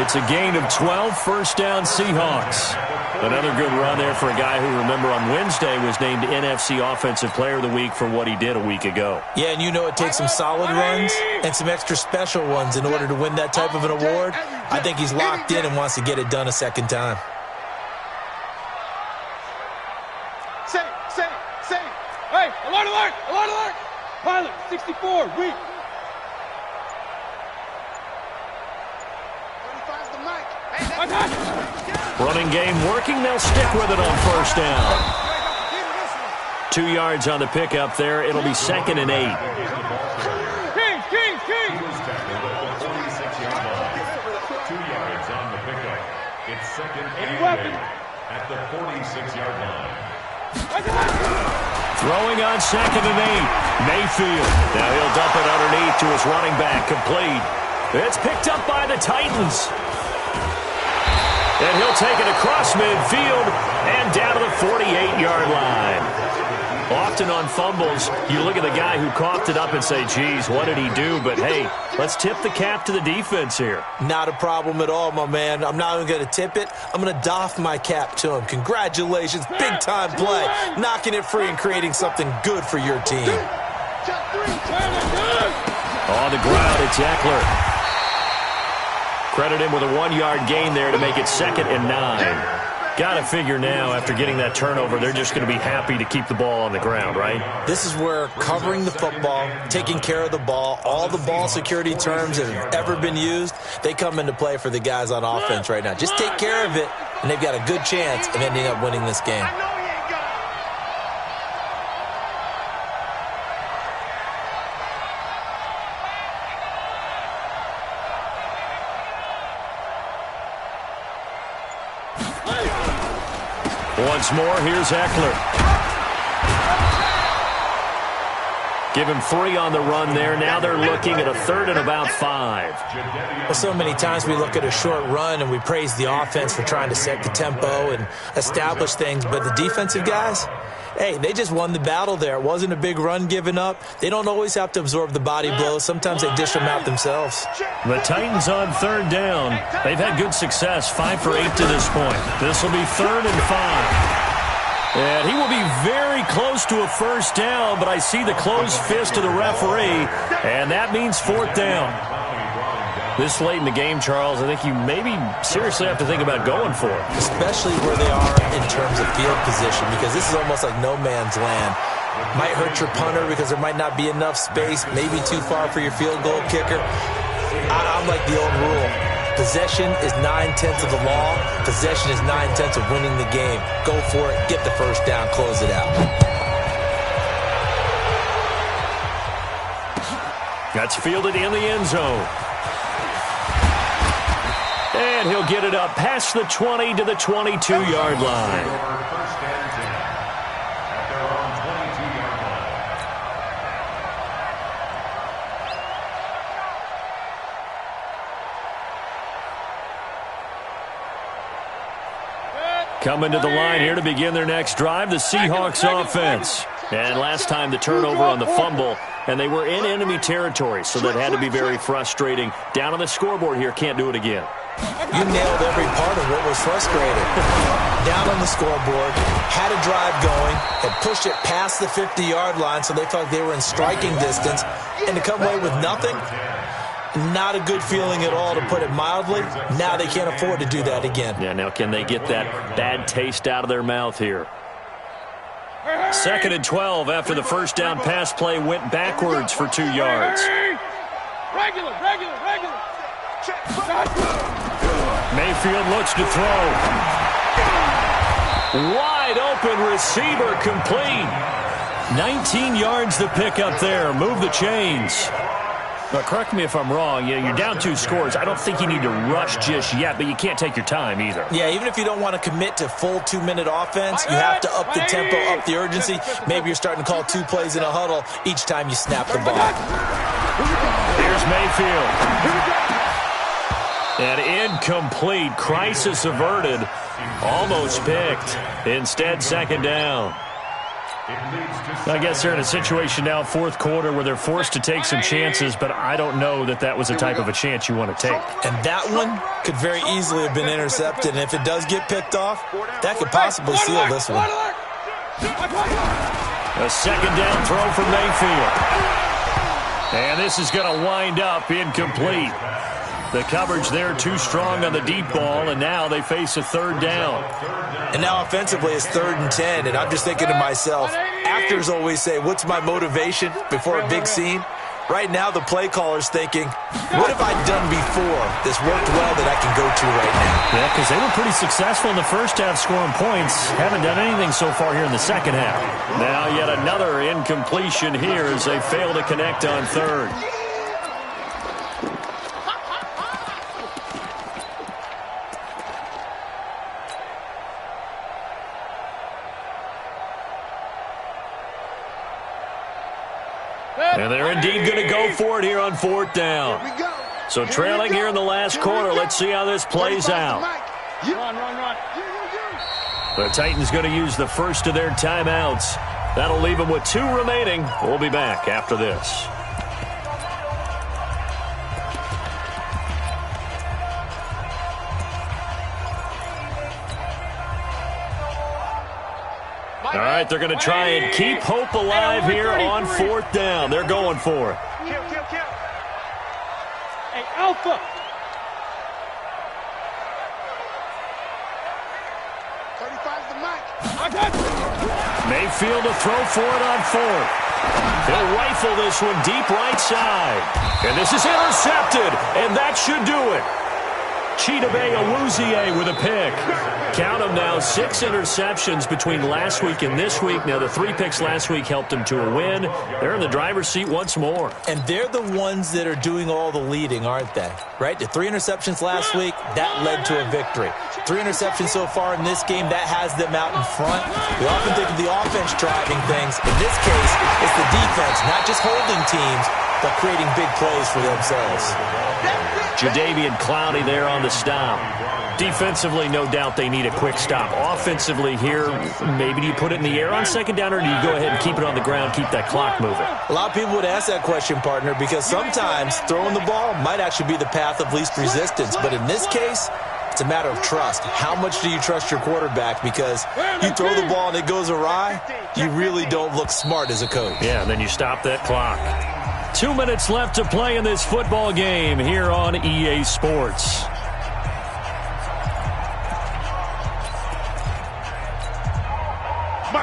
It's a gain of 12, 1st down Seahawks. Another good run there for a guy who, remember, on Wednesday was named NFC Offensive Player of the Week for what he did a week ago. Yeah, and you know it takes some solid runs and some extra special ones in order to win that type of an award. I think he's locked in and wants to get it done a second time. Say. Hey, alert, alert, alert, alert. Pilot, 64, weak. 35's the mic. Running game working. They'll stick with it on 1st down. 2 yards on the pickup there. It'll be 2nd and 8. King. He was tackled at the 46-yard line. 2 yards on the pickup. It's 2nd and 8 at the 46-yard line. Throwing on 2nd and 8. Mayfield. Now he'll dump it underneath to his running back. Complete. It's picked up by the Titans. And he'll take it across midfield and down to the 48-yard line. Often on fumbles, you look at the guy who coughed it up and say, geez, what did he do? But, hey, let's tip the cap to the defense here. Not a problem at all, my man. I'm not even going to tip it. I'm going to doff my cap to him. Congratulations. Big-time play. Knocking it free and creating something good for your team. On the ground, it's Eckler. Credit him with a 1-yard gain there to make it 2nd and 9. Got to figure now, after getting that turnover, they're just going to be happy to keep the ball on the ground, right? This is where covering the football, taking care of the ball, all the ball security terms that have ever been used, they come into play for the guys on offense right now. Just take care of it, and they've got a good chance of ending up winning this game. Once more, here's Eckler. Give him 3 on the run there. Now they're looking at a 3rd and about 5. Well, so many times we look at a short run and we praise the offense for trying to set the tempo and establish things, but the defensive guys, hey, they just won the battle there. It wasn't a big run given up. They don't always have to absorb the body blows. Sometimes they dish them out themselves. The Titans on 3rd down. They've had good success, 5 for 8 to this point. This will be 3rd and 5. And he will be very close to a first down, but I see the closed fist of the referee, and that means 4th down. This late in the game, Charles, I think you maybe seriously have to think about going for it. Especially where they are in terms of field position, because this is almost like no man's land. Might hurt your punter because there might not be enough space, maybe too far for your field goal kicker. I'm like the old rule. Possession is 9/10 of the law. Possession is 9/10 of winning the game. Go for it. Get the first down. Close it out. That's fielded in the end zone. And he'll get it up past the 20 to the 22-yard line. Coming to the line here to begin their next drive, the Seahawks offense. And last time the turnover on the fumble, and they were in enemy territory, so that had to be very frustrating. Down on the scoreboard here, can't do it again. You nailed every part of what was frustrating. Down on the scoreboard, had a drive going, had pushed it past the 50-yard line, so they thought they were in striking distance, and to come away with nothing, not a good feeling at all, to put it mildly. Now they can't afford to do that again. Yeah, now can they get that bad taste out of their mouth here? 2nd and 12 after the first down pass play went backwards for 2 yards. Regular. Mayfield looks to throw. Wide open receiver, complete. 19 yards to pick up there. Move the chains. Now, correct me if I'm wrong. You're down 2 scores. I don't think you need to rush just yet, but you can't take your time either. Yeah, even if you don't want to commit to full 2-minute offense, you have to up the tempo, up the urgency. Maybe you're starting to call 2 plays in a huddle each time you snap the ball. Here's Mayfield. And incomplete. Crisis averted. Almost picked. Instead, 2nd down. I guess they're in a situation now, 4th quarter, where they're forced to take some chances, but I don't know that that was the type of a chance you want to take. And that one could very easily have been intercepted, and if it does get picked off, that could possibly seal this one. A 2nd down throw for Mayfield. And this is going to wind up incomplete. The coverage there too strong on the deep ball, and now they face a 3rd down. And now offensively it's 3rd and 10, and I'm just thinking to myself, actors always say, what's my motivation before a big scene? Right now the play caller's thinking, what have I done before this worked well that I can go to right now? Yeah, because they were pretty successful in the first half scoring points. Haven't done anything so far here in the second half. Now yet another incompletion here as they fail to connect on 3rd. And they're indeed going to go for it here on 4th down. So trailing here in the last quarter. Let's see how this plays out. Run. The Titans going to use the first of their timeouts. That'll leave them with 2 remaining. We'll be back after this. All right, they're going to try and keep hope alive here on 4th down. They're going for it. Kill. Hey, Alpha. Mayfield to throw for it on 4th. He'll rifle this one deep right side. And this is intercepted, and that should do it. Chidobe Awuzie with a pick. Count them now, 6 interceptions between last week and this week. Now, the 3 picks last week helped them to a win. They're in the driver's seat once more. And they're the ones that are doing all the leading, aren't they? Right? The 3 interceptions last week, that led to a victory. 3 interceptions so far in this game, that has them out in front. We often think of the offense driving things. In this case, it's the defense, not just holding teams, but creating big plays for themselves. Jadeveon Clowney there on the stop. Defensively, no doubt they need a quick stop. Offensively here, maybe do you put it in the air on 2nd down, or do you go ahead and keep it on the ground, keep that clock moving? A lot of people would ask that question, partner, because sometimes throwing the ball might actually be the path of least resistance. But in this case, it's a matter of trust. How much do you trust your quarterback? Because you throw the ball and it goes awry, you really don't look smart as a coach. Yeah, and then you stop that clock. 2 minutes left to play in this football game here on EA Sports.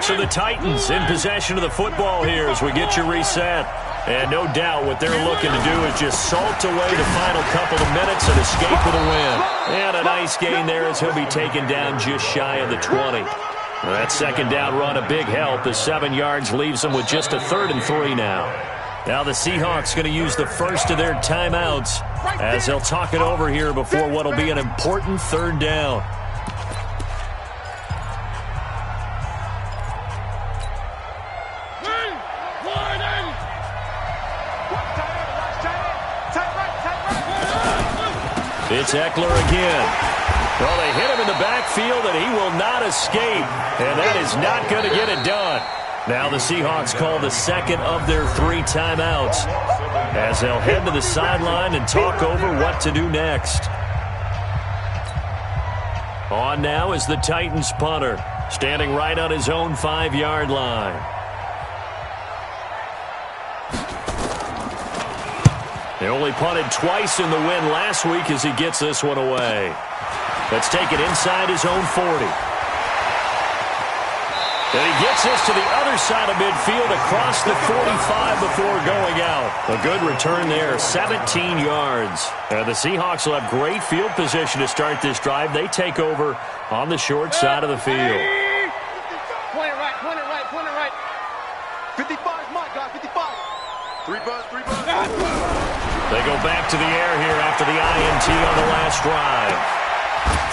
So the Titans in possession of the football here as we get you reset. And no doubt what they're looking to do is just salt away the final couple of minutes and escape with a win. And a nice gain there as he'll be taken down just shy of the 20. That 2nd down run a big help. The 7 yards leaves them with just a 3rd and 3 now. Now the Seahawks going to use the first of their timeouts as they'll talk it over here before what will be an important 3rd down. It's Eckler again. Well, they hit him in the backfield, and he will not escape. And that is not going to get it done. Now the Seahawks call the 2nd of their 3 timeouts as they'll head to the sideline and talk over what to do next. On now is the Titans punter, standing right on his own 5-yard line. They only punted twice in the win last week as he gets this one away. Let's take it inside his own 40. And he gets this to the other side of midfield across the 45 before going out. A good return there, 17 yards. And the Seahawks will have great field position to start this drive. They take over on the short side of the field. Point it right. 55, Mike, guys, 55. 3 buzz. They go back to the air here after the INT on the last drive.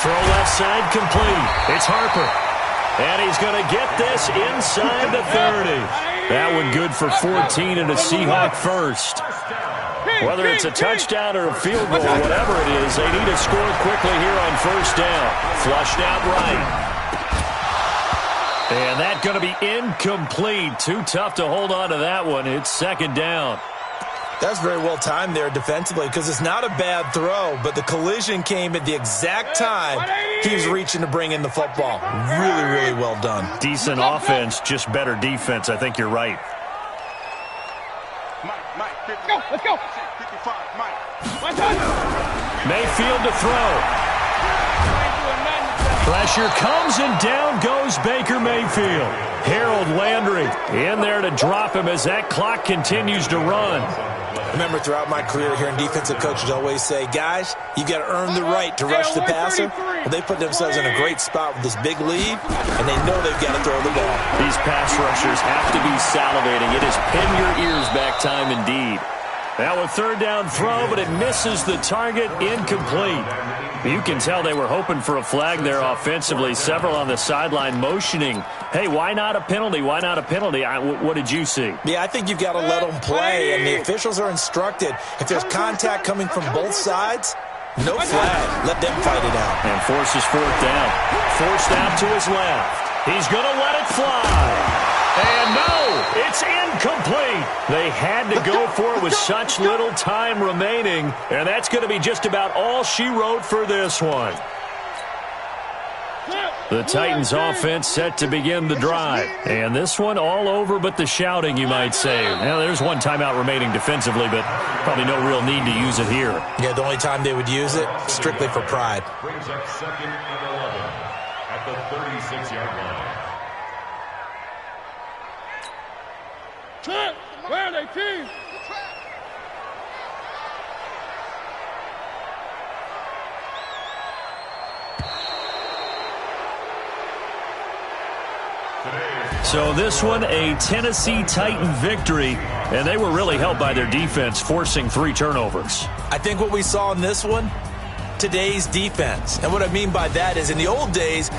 Throw left side complete. It's Harper. And he's going to get this inside the 30. That one good for 14 and a Seahawk first. Whether it's a touchdown or a field goal, whatever it is, they need to score quickly here on 1st down. Flushed out right. And that's going to be incomplete. Too tough to hold on to that one. It's 2nd down. That's very well timed there defensively because it's not a bad throw, but the collision came at the exact time he was reaching to bring in the football. Really, really well done. Decent offense, just better defense. I think you're right. Let's go. 55, Mike. Mayfield to throw. Pressure comes and down goes Baker Mayfield. Harold Landry in there to drop him as that clock continues to run. Remember, throughout my career here in defensive coaches always say, guys, you got to earn the right to rush the passer. Well, they put themselves in a great spot with this big lead, and they know they've got to throw the ball. These pass rushers have to be salivating. It is pin your ears back time indeed. Now a third down throw, but it misses the target, incomplete. You can tell they were hoping for a flag there offensively. Several on the sideline motioning, hey, why not a penalty? Why not a penalty? What did you see? Yeah, I think you've got to let them play, and the officials are instructed. If there's contact coming from both sides, no flag. Let them fight it out. And forces fourth down. Forced out to his left. He's going to let it fly. And no, it's incomplete. They had to go for it with such little time remaining, and that's going to be just about all she wrote for this one. The Titans offense set to begin the drive. And this one all over but the shouting, you might say. Now, there's one timeout remaining defensively, but probably no real need to use it here. Yeah, the only time they would use it, strictly for pride. Brings up 2nd and 11 at the 36-yard line. Where are they, team? So this one, a Tennessee Titan victory, and they were really helped by their defense, forcing 3 turnovers. I think what we saw in this one, today's defense. And what I mean by that is in the old days,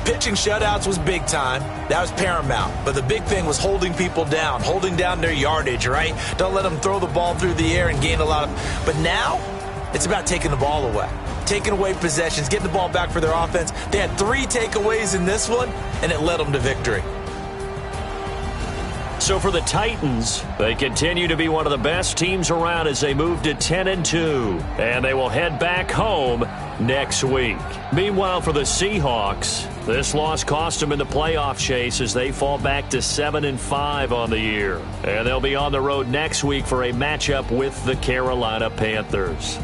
pitching shutouts was big time. That was paramount. But the big thing was holding people down, holding down their yardage, right? Don't let them throw the ball through the air and gain a lot of... But now, it's about taking the ball away. Taking away possessions, getting the ball back for their offense. They had 3 takeaways in this one, and it led them to victory. So for the Titans, they continue to be one of the best teams around as they move to 10-2, and they will head back home next week. Meanwhile, for the Seahawks, this loss cost them in the playoff chase as they fall back to 7-5 on the year. And they'll be on the road next week for a matchup with the Carolina Panthers.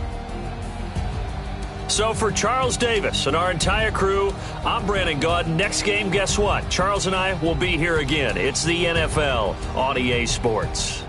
So for Charles Davis and our entire crew, I'm Brandon Gaudin. Next game, guess what? Charles and I will be here again. It's the NFL on EA Sports.